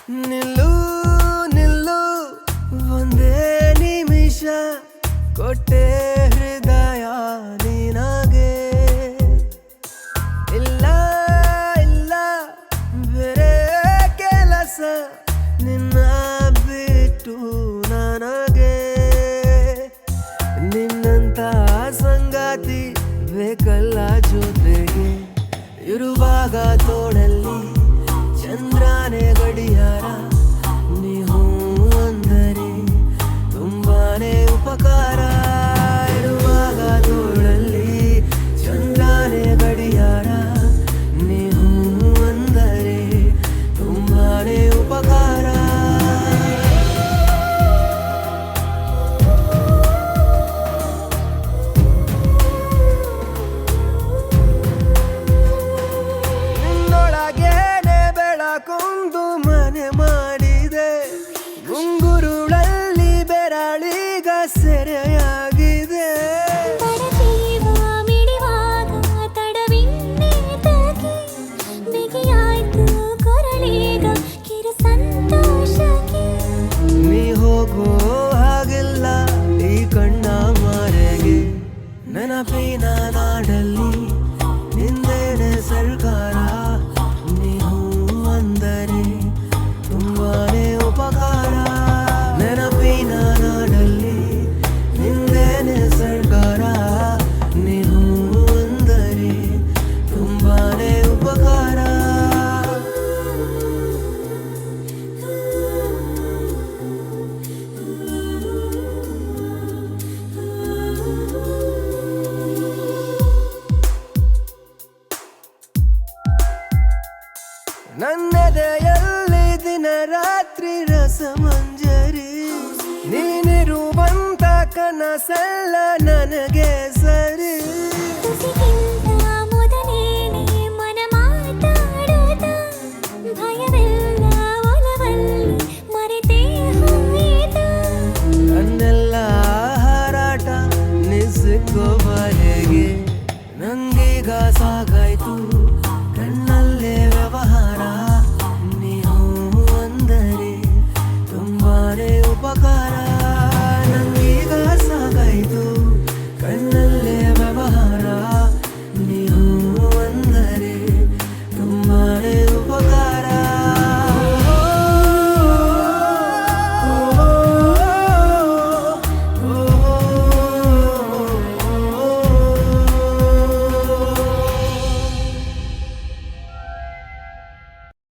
ನಿಲ್ಲು ನಿಲ್ಲು ಒಂದೇ ನಿಮಿಷ ಕೊಟ್ಟೆ ಹೃದಯ ನಿನಗೆ ಇಲ್ಲ ಇಲ್ಲ ಬೇರೆ ಕೆಲಸ ನಿನ್ನ ಬಿಟ್ಟು ನನಗೆ ನಿನ್ನಂತ ಸಂಗಾತಿ ಬೇಕಲ್ಲ ಜೊತೆಗೆ ಇರುವಾಗ ತೋಡಲ್ಲಿ ಚಂದ್ರನೇ ಗಡಿಯಾರ ನೀವು ಅಂದರೆ ತುಂಬಾನೇ ಉಪಕಾರ ಇರುವಾಗ ತೋಳಲ್ಲಿ ಚಂದ್ರನೇ ಗಡಿಯಾರ ನೀವು ಅಂದರೆ ತುಂಬಾನೇ ಉಪಕಾರ ಕುಂದು ಮನೆ ಮಾಡಿದೆ ಗುಂಗುರುಳಲ್ಲಿ ಬೆರಳಿಗ ಸೆರೆಯಾಗಿದೆ ನೀ ಹೋಗೋ ಹಾಗಿಲ್ಲ ಈ ಕಣ್ಣ ಮಾರೆಗೆ ನೆನಪಿನ ನಾಡಲ್ಲಿ ನಿಂದೇನೆ ಸರ್ಕಾರ ಅಂದರೆ ತುಂಬಾನೇ ಉಪಕಾರ ನೆನಪಿನ ನಾಡಲ್ಲಿ ನಿಂದೇನೆ ಸರ್ಕಾರ ನೀವು ಅಂದರೆ ತುಂಬಾನೇ ಉಪಕಾರ ನನ್ನದೆಯಲ್ಲಿ ದಿನ ರಾತ್ರಿ ರಸಮಂಜರಿ ನೀನಿರುವಂತ ಕನಸೆಲ್ಲ ನನಗೆ ಸರಿ